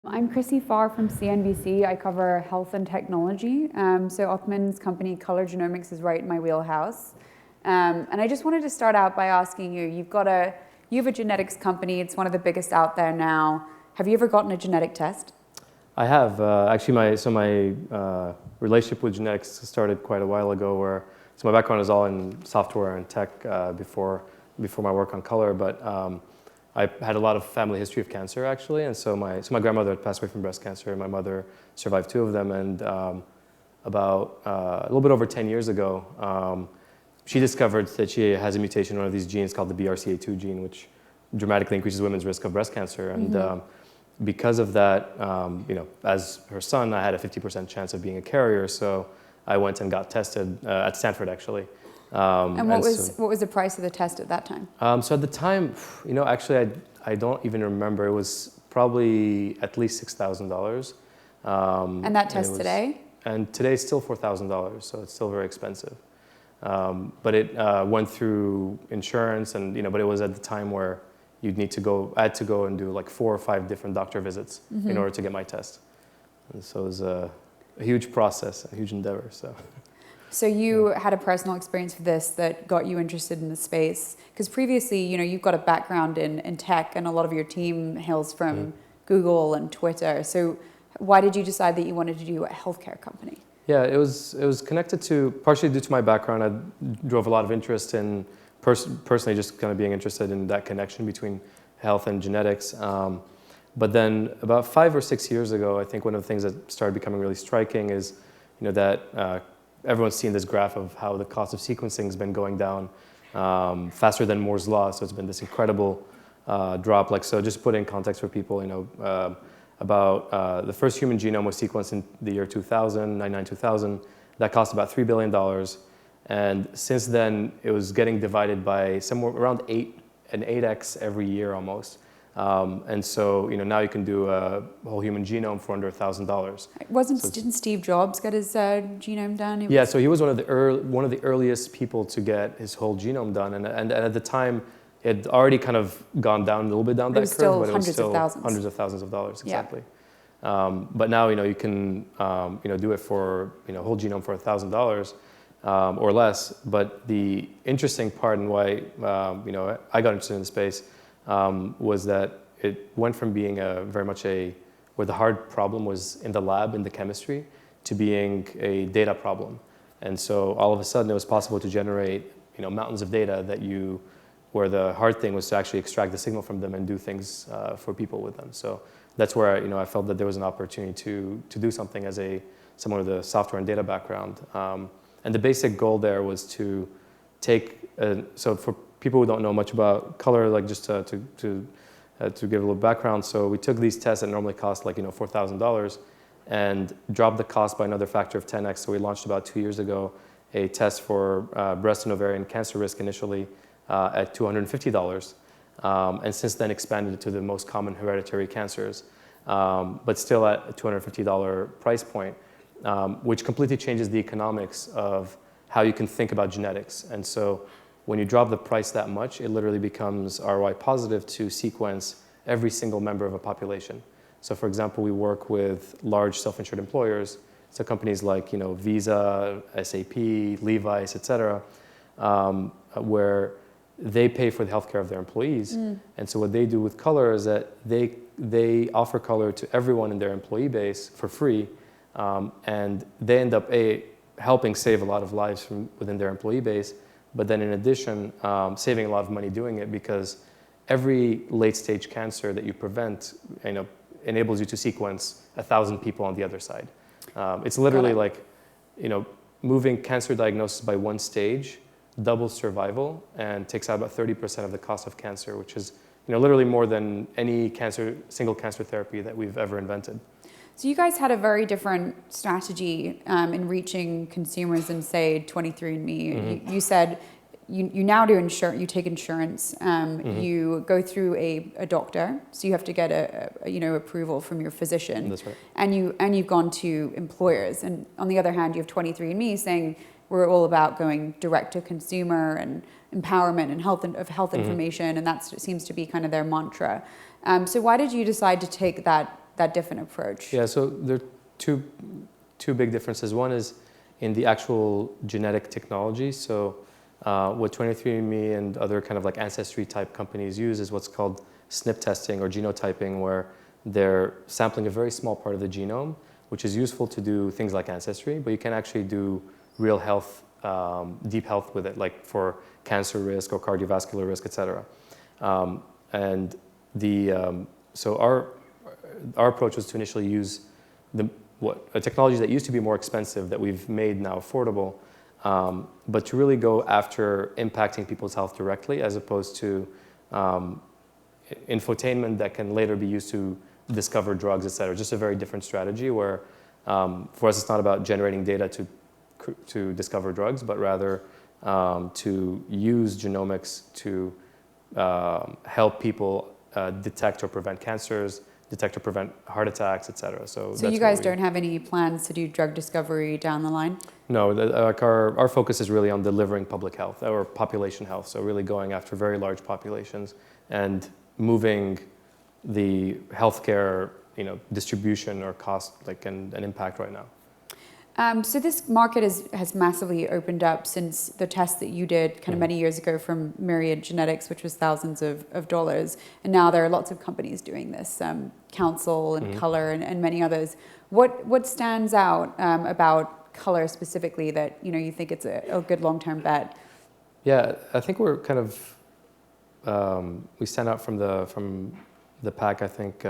I'm Chrissy Farr from CNBC. I cover health and technology. So Othman's company, Color Genomics, is right in my wheelhouse. And I just wanted to start out by asking you, you have a genetics company. It's one of the biggest out there now. Have you ever gotten a genetic test? I have. Actually, my relationship with genetics started quite a while ago. So my background is all in software and tech before my work on color, but I had a lot of family history of cancer, actually, and so my grandmother had passed away from breast cancer, and my mother survived 2 of them, and about a little bit over 10 years ago, she discovered that she has a mutation in one of these genes called the BRCA2 gene, which dramatically increases women's risk of breast cancer, and because of that, as her son, I had a 50% chance of being a carrier, so I went and got tested at Stanford, actually. And what was the price of the test at that time? So at the time, actually, I don't even remember. It was probably at least $6,000. And that test today? And today it's still $4,000, so it's still very expensive. But it went through insurance, and but it was at the time where I had to go and do like 4 or 5 different doctor visits in order to get my test. And so it was a huge process, a huge endeavor. So you had a personal experience with this that got you interested in the space, because previously, you've got a background in tech, and a lot of your team hails from Google and Twitter. So why did you decide that you wanted to do a healthcare company? Yeah, it was connected to, partially due to my background. I drove a lot of interest in personally just kind of being interested in that connection between health and genetics. But then about 5 or 6 years ago, I think one of the things that started becoming really striking is, that everyone's seen this graph of how the cost of sequencing has been going down faster than Moore's law. So it's been this incredible drop. So just put in context for people, about the first human genome was sequenced in the year 2000, 2000. That cost about $3 billion. And since then, it was getting divided by somewhere around 8x every year almost. And so, now you can do a whole human genome for under $1,000. Didn't Steve Jobs get his genome done? Yeah, so he was one of the earliest people to get his whole genome done, and at the time, it had already kind of gone down a little bit down that curve, but it was still hundreds of thousands of dollars, exactly. Yeah. But now, you can, do it for, a whole genome for $1,000 or less. But the interesting part and why, I got interested in the space was that it went from being very much where the hard problem was in the lab, in the chemistry, to being a data problem. And so all of a sudden it was possible to generate, mountains of data where the hard thing was to actually extract the signal from them and do things for people with them. So that's where I felt that there was an opportunity to do something as someone with a software and data background. And the basic goal there was to so for people who don't know much about color, just to give a little background, so we took these tests that normally cost $4,000 and dropped the cost by another factor of 10x. So we launched about 2 years ago a test for breast and ovarian cancer risk initially at $250, and since then expanded it to the most common hereditary cancers, but still at a $250 price point, which completely changes the economics of how you can think about genetics. And so when you drop the price that much, it literally becomes ROI positive to sequence every single member of a population. So for example, we work with large self-insured employers, so companies like Visa, SAP, Levi's, et cetera, where they pay for the healthcare of their employees. And so what they do with color is that they offer color to everyone in their employee base for free, and they end up helping save a lot of lives from within their employee base, but then in addition, saving a lot of money doing it, because every late-stage cancer that you prevent, enables you to sequence 1,000 people on the other side. It's literally moving cancer diagnosis by 1 stage, doubles survival, and takes out about 30% of the cost of cancer, which is literally more than any single cancer therapy that we've ever invented. So you guys had a very different strategy in reaching consumers than, say, 23andMe. You said you now do insurance. You take insurance. You go through a doctor, so you have to get a approval from your physician. That's right. And you've gone to employers. And on the other hand, you have 23andMe saying we're all about going direct to consumer and empowerment and health information, and that seems to be kind of their mantra. So why did you decide to take that that different approach? Yeah, so there are two big differences. One is in the actual genetic technology. So what 23andMe and other kind of like ancestry type companies use is what's called SNP testing or genotyping, where they're sampling a very small part of the genome, which is useful to do things like ancestry, but you can actually do real health, deep health with it, like for cancer risk or cardiovascular risk, et cetera. And so our approach was to initially use a technology that used to be more expensive that we've made now affordable, but to really go after impacting people's health directly, as opposed to infotainment that can later be used to discover drugs, et cetera. Just a very different strategy where for us it's not about generating data to discover drugs, but rather to use genomics to help people detect or prevent cancers, detect or prevent heart attacks, et cetera. So you guys don't have any plans to do drug discovery down the line? No, our focus is really on delivering public health or population health. So really going after very large populations and moving the healthcare, distribution or cost and impact right now. So this market has massively opened up since the test that you did kind of many years ago from Myriad Genetics, which was thousands of dollars. And now there are lots of companies doing this, Council and Color and many others. What stands out about Color specifically that you think it's a good long-term bet? Yeah, I think we're kind of, we stand out from the pack, I think,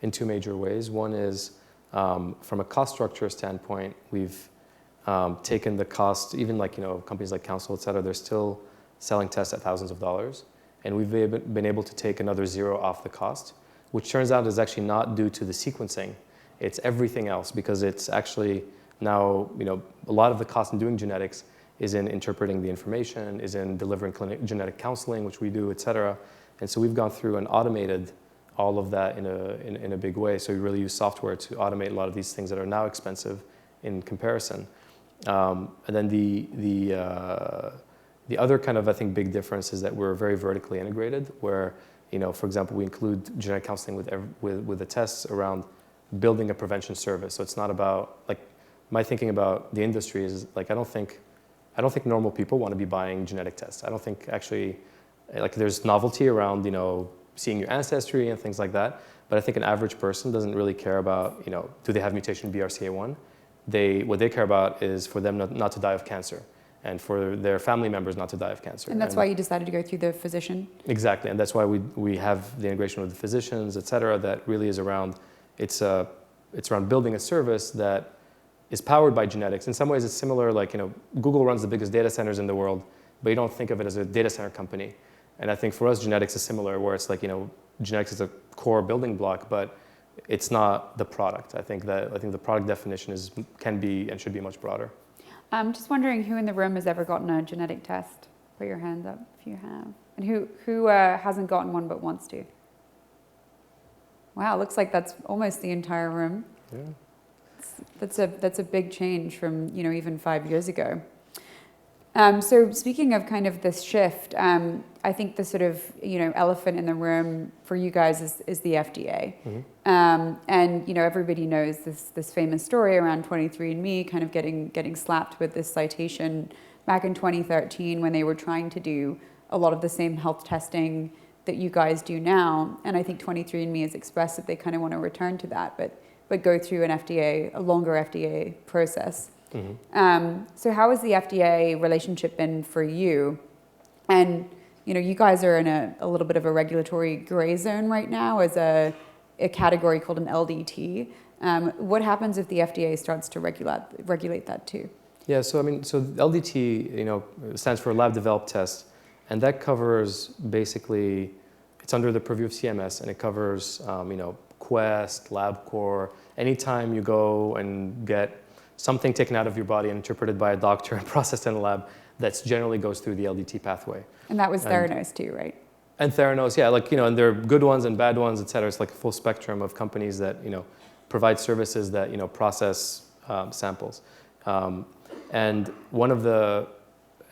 in two major ways. One is, from a cost structure standpoint, we've taken the cost, even companies like Council, et cetera, they're still selling tests at thousands of dollars. And we've been able to take another zero off the cost, which turns out is actually not due to the sequencing. It's everything else, because it's actually now, a lot of the cost in doing genetics is in interpreting the information, is in delivering genetic counseling, which we do, et cetera. And so we've gone through and automated all of that in a big way. So we really use software to automate a lot of these things that are now expensive in comparison. And then the other kind of, I think, big difference is that we're very vertically integrated, where, for example, we include genetic counseling with the tests around building a prevention service. So it's not about, my thinking about the industry is, I don't think normal people want to be buying genetic tests. I don't think actually, there's novelty around, seeing your ancestry and things like that. But I think an average person doesn't really care about, do they have mutation BRCA1? What they care about is for them not to die of cancer, and for their family members not to die of cancer. And that's why you decided to go through the physician? Exactly, and that's why we have the integration with the physicians, et cetera, that really is around, it's around building a service that is powered by genetics. In some ways it's similar, Google runs the biggest data centers in the world, but you don't think of it as a data center company. And I think for us, genetics is similar, where it's genetics is a core building block, but it's not the product. I think the product definition can be and should be much broader. I'm just wondering who in the room has ever gotten a genetic test? Put your hand up if you have. And who hasn't gotten one but wants to? Wow, looks like that's almost the entire room. Yeah. That's a big change from even 5 years ago. So speaking of kind of this shift, I think the sort of elephant in the room for you guys is the FDA, and everybody knows this famous story around 23andMe kind of getting slapped with this citation back in 2013 when they were trying to do a lot of the same health testing that you guys do now, and I think 23andMe has expressed that they kind of want to return to that, but go through a longer FDA process. So how has the FDA relationship been for you? And you guys are in a little bit of a regulatory gray zone right now as a category called an LDT. What happens if the FDA starts to regulate that too? Yeah, so LDT, stands for lab developed test, and that covers basically, it's under the purview of CMS, and it covers Quest, LabCorp. Anytime you go and get something taken out of your body and interpreted by a doctor and processed in a lab, that generally goes through the LDT pathway. And that was Theranos too, right? And Theranos, yeah, and there are good ones and bad ones, et cetera. It's like a full spectrum of companies that, provide services that, process samples. And one of the,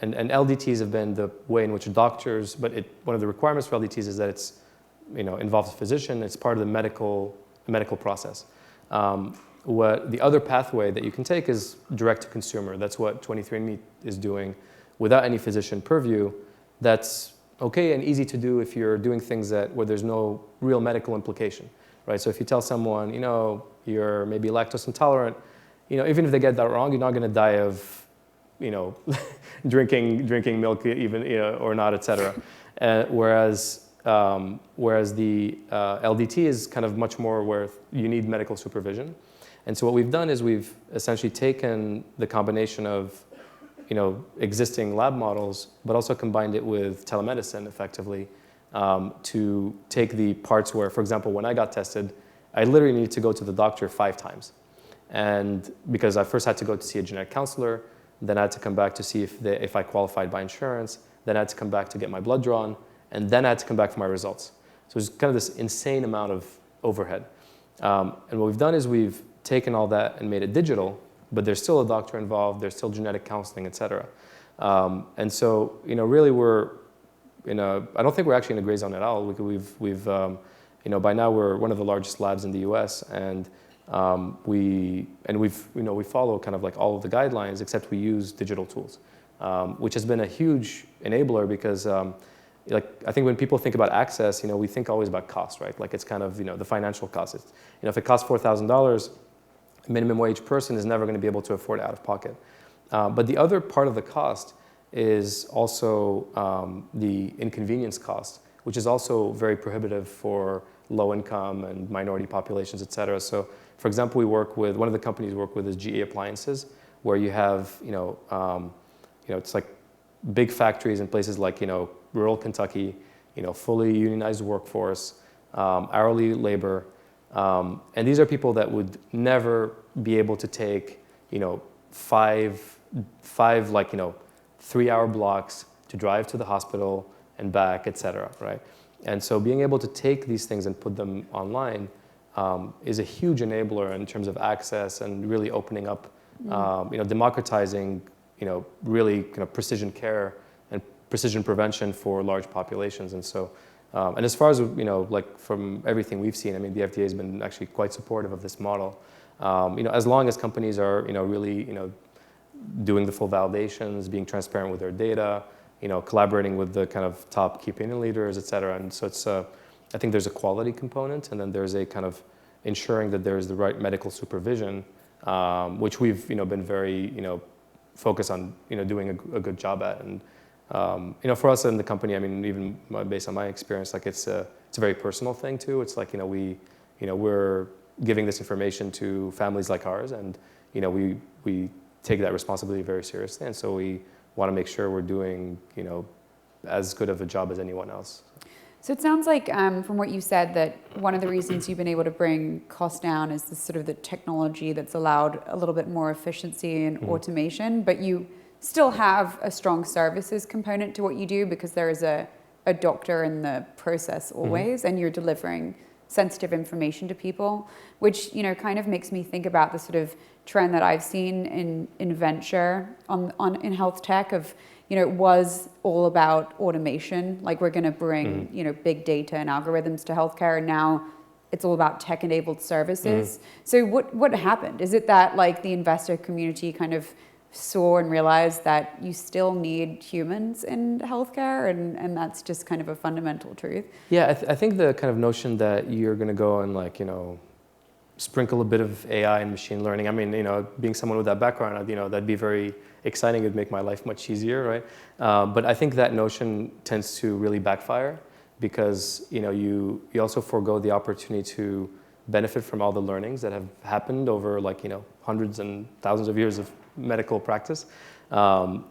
and LDTs have been the way in which doctors, but one of the requirements for LDTs is that it's, involves a physician. It's part of the medical medical process. What the other pathway that you can take is direct to consumer. That's what 23andMe is doing without any physician purview. That's okay and easy to do if you're doing things where there's no real medical implication, right? So if you tell someone, you're maybe lactose intolerant, even if they get that wrong, you're not going to die of, drinking milk even, or not, et cetera. Whereas the LDT is kind of much more where you need medical supervision. And so what we've done is we've essentially taken the combination of existing lab models, but also combined it with telemedicine effectively to take the parts where, for example, when I got tested, I literally needed to go to the doctor 5 times. And because I first had to go to see a genetic counselor, then I had to come back to see if I qualified by insurance, then I had to come back to get my blood drawn, and then I had to come back for my results. So it's kind of this insane amount of overhead. And what we've done is we've taken all that and made it digital, but there's still a doctor involved, there's still genetic counseling, et cetera. And so, really I don't think we're actually in a gray zone at all. We've by now we're one of the largest labs in the US, and we follow kind of like all of the guidelines, except we use digital tools, which has been a huge enabler because I think when people think about access, we think always about cost, right? Like it's kind of, the financial cost. It's, if it costs $4,000, a minimum wage person is never going to be able to afford it out of pocket. But the other part of the cost is also the inconvenience cost, which is also very prohibitive for low income and minority populations, et cetera. So, for example, one of the companies we work with is GE Appliances, where you have, it's like big factories in places like, rural Kentucky, fully unionized workforce, hourly labor. And these are people that would never be able to take, 5 3-hour blocks to drive to the hospital and back, et cetera, right? And so being able to take these things and put them online is a huge enabler in terms of access and really opening up, democratizing, really kind of precision care and precision prevention for large populations. And so, and as far as, from everything we've seen, the FDA has been actually quite supportive of this model. As long as companies are, really, doing the full validations, being transparent with their data, collaborating with the kind of top key opinion leaders, et cetera. And so it's, I think there's a quality component, and then there's a kind of ensuring that there's the right medical supervision, which we've, been very, focused on, doing a good job at. And, for us in the company, even based on my experience, like it's a very personal thing too. It's like, we're giving this information to families like ours, and, we take that responsibility very seriously. And so we want to make sure we're doing, as good of a job as anyone else. So it sounds like, from what you said, that one of the reasons you've been able to bring costs down is this sort of the technology that's allowed a little bit more efficiency and automation, but you still have a strong services component to what you do because there is a doctor in the process always, and you're delivering sensitive information to people, which, kind of makes me think about the sort of trend that I've seen in venture in health tech of, it was all about automation. Like we're going to bring, big data and algorithms to healthcare. And now it's all about tech-enabled services. So what happened? Is it that like the investor community kind of saw and realized that you still need humans in healthcare, and that's just kind of a fundamental truth? Yeah, I think the kind of notion that you're going to go and sprinkle a bit of AI and machine learning. Being someone with that background, that'd be very exciting. It'd make my life much easier, right? But I think that notion tends to really backfire because, you also forego the opportunity to benefit from all the learnings that have happened over hundreds and thousands of years of medical practice. But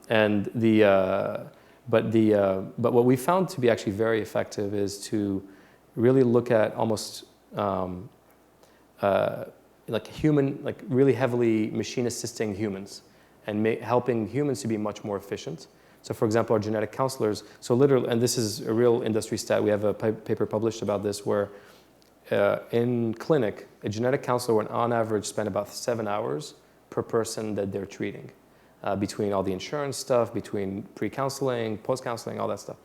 what we found to be actually very effective is to really look at almost really heavily machine assisting humans and helping humans to be much more efficient. So for example, our genetic counselors, so literally, and this is a real industry stat, we have a paper published about this where in clinic, a genetic counselor would on average spend about 7 hours per person that they're treating, between all the insurance stuff, between pre-counseling, post-counseling, all that stuff.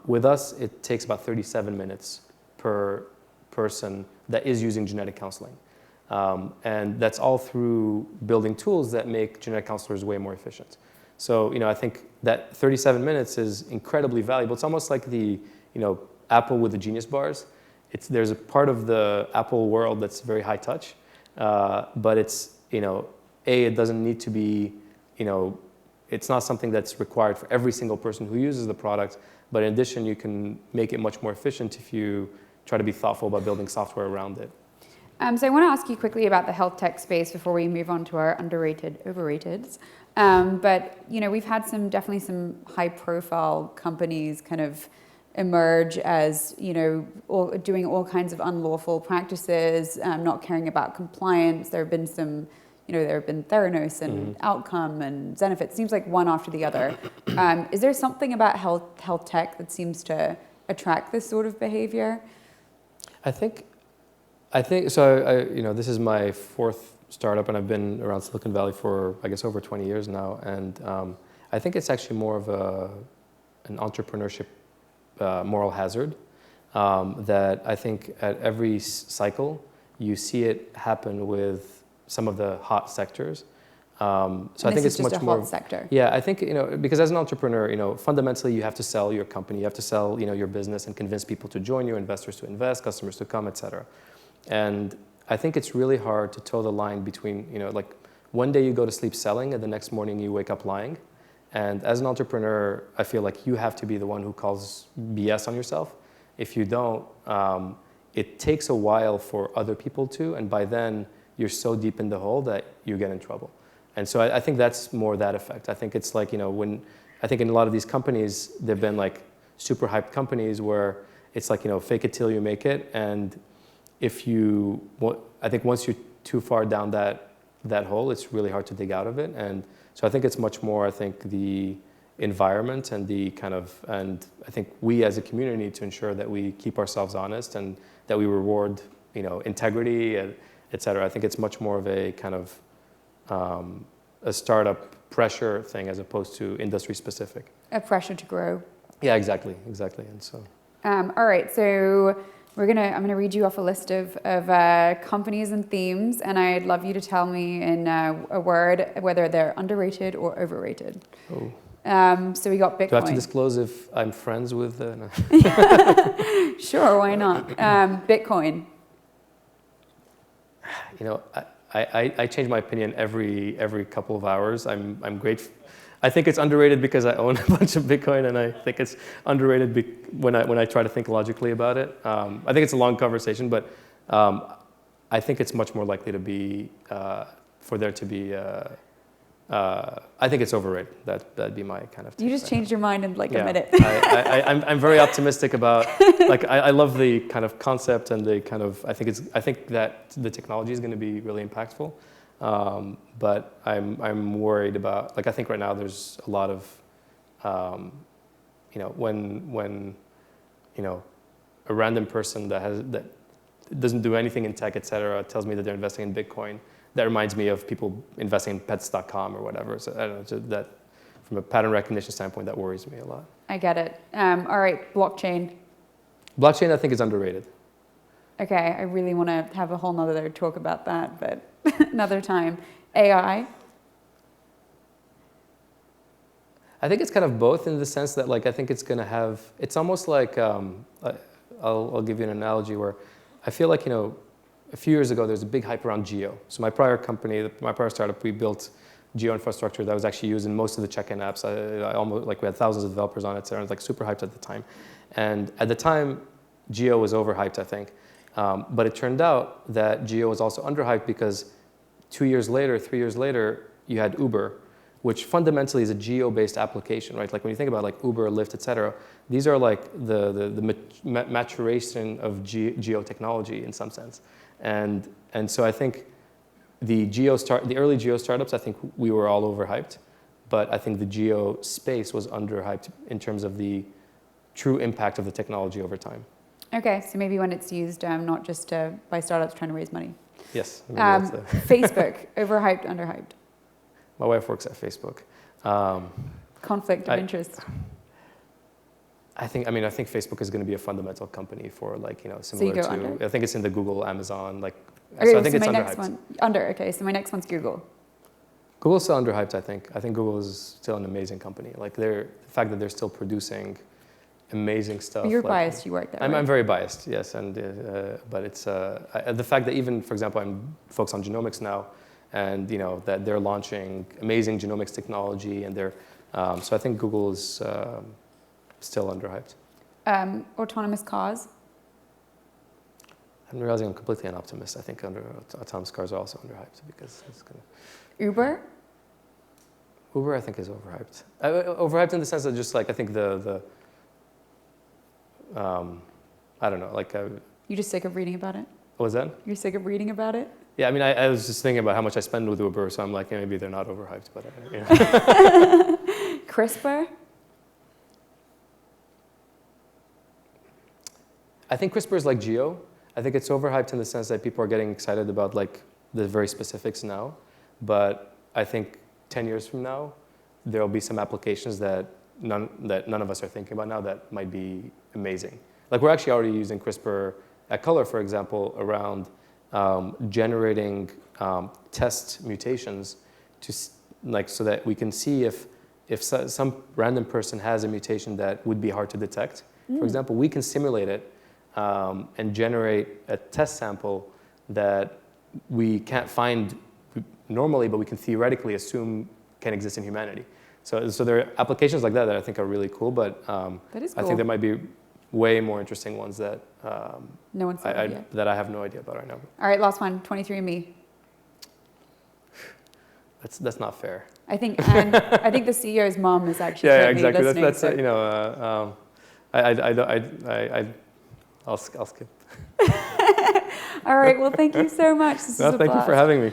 With us, it takes about 37 minutes per person that is using genetic counseling. And that's all through building tools that make genetic counselors way more efficient. So, I think that 37 minutes is incredibly valuable. It's almost like the, Apple with the Genius bars. There's a part of the Apple world that's very high touch, but it's, it doesn't need to be, it's not something that's required for every single person who uses the product. But in addition, you can make it much more efficient if you try to be thoughtful about building software around it. So I want to ask you quickly about the health tech space before we move on to our underrated, overrateds. But we've had definitely some high-profile companies kind of emerge as doing all kinds of unlawful practices, not caring about compliance. There have been some, there have been Theranos and Outcome and Zenefit. It seems like one after the other. Is there something about health tech that seems to attract this sort of behavior? I think so. This is my fourth startup, and I've been around Silicon Valley for, I guess, over 20 years now. And I think it's actually more of an entrepreneurship moral hazard that I think at every cycle you see it happen with some of the hot sectors. So I think it's much more hot sector. Yeah, I think because as an entrepreneur, fundamentally you have to sell your company, you have to sell your business and convince people to join you, investors to invest, customers to come, etc. And I think it's really hard to toe the line between like one day you go to sleep selling and the next morning you wake up lying. And as an entrepreneur, I feel like you have to be the one who calls BS on yourself. If you don't, it takes a while for other people to, and by then you're so deep in the hole that you get in trouble. And so I think that's more that effect. I think it's like, when I think in a lot of these companies, they've been like super hyped companies where it's like, fake it till you make it. And I think once you're too far down that hole, it's really hard to dig out of it. And so I think it's much more, the environment and and I think we as a community need to ensure that we keep ourselves honest and that we reward, integrity, et cetera. I think it's much more of a kind of a startup pressure thing as opposed to industry specific. A pressure to grow. Yeah, exactly. And so. All right, so I'm gonna read you off a list of companies and themes, and I'd love you to tell me in a word whether they're underrated or overrated. Oh. So we got Bitcoin. Do I have to disclose if I'm friends with? No. Sure, why not? Bitcoin. I change my opinion every couple of hours. I'm grateful. I think it's underrated because I own a bunch of Bitcoin, and I think it's underrated when I try to think logically about it. I think it's a long conversation, but I think it's much more likely to be for there to be. I think it's overrated. That'd be my kind of. You just changed your mind in like a minute. I'm very optimistic about. I love the kind of concept and the kind of. I think that the technology is going to be really impactful. But I'm worried about, I think right now there's a lot of, when a random person that doesn't do anything in tech, et cetera, tells me that they're investing in Bitcoin, that reminds me of people investing in pets.com or whatever. So I don't know, that from a pattern recognition standpoint, that worries me a lot. I get it. All right, blockchain. Blockchain, I think, is underrated. Okay, I really want to have a whole nother talk about that, but another time. AI? I think it's kind of both in the sense that, I think it's going to have, it's almost like, I'll give you an analogy where I feel like, a few years ago, there's a big hype around geo. So my prior company, my prior startup, we built geo infrastructure that was actually used in most of the check-in apps. We had thousands of developers on it, so it was super hyped at the time. And at the time, geo was overhyped, I think. But it turned out that geo was also underhyped because 3 years later, you had Uber, which fundamentally is a geo-based application, right? When you think about Uber, Lyft, et cetera, these are the maturation of geo technology in some sense. And so I think the early geo startups, I think we were all overhyped, but I think the geo space was underhyped in terms of the true impact of the technology over time. Okay, so maybe when it's used not just by startups trying to raise money. Yes. Facebook, overhyped, underhyped? My wife works at Facebook. Conflict of interest? I think Facebook is going to be a fundamental company for like, similar so you go to, under? I think it's in the Google, Amazon, like, Okay, so I think so it's my underhyped. next one, under, okay, so my next one's Google. Google's still underhyped, I think. I think Google is still an amazing company. Like the fact that they're still producing amazing stuff. But you're like, biased, you work there, right? I'm very biased, yes. But it's, the fact that even, for example, I'm focused on genomics now, and that they're launching amazing genomics technology, and so I think Google is still underhyped. Autonomous cars. I'm realizing I'm completely an optimist. I think autonomous cars are also underhyped because it's going to... Uber? Uber, I think, is overhyped. Overhyped in the sense that just like, I think I don't know, like... You're just sick of reading about it? What was that? You're sick of reading about it? Yeah, I mean, I was just thinking about how much I spend with Uber, so I'm like, maybe they're not overhyped, but... CRISPR? I think CRISPR is like Geo. I think it's overhyped in the sense that people are getting excited about like the very specifics now, but I think 10 years from now, there'll be some applications that none of us are thinking about now that might be amazing. Like we're actually already using CRISPR at Color, for example, around generating test mutations to so that we can see if some random person has a mutation that would be hard to detect. For example, we can simulate it and generate a test sample that we can't find normally, but we can theoretically assume can exist in humanity. So there are applications like that I think are really cool, but that is cool. I think there might be way more interesting ones that no one's thought of yet. That I have no idea about right now. All right, last one, 23andMe. That's not fair. I think the CEO's mom is actually exactly. Listening, I'll skip. All right. Well, thank you so much. This was a thank blast. you for having me.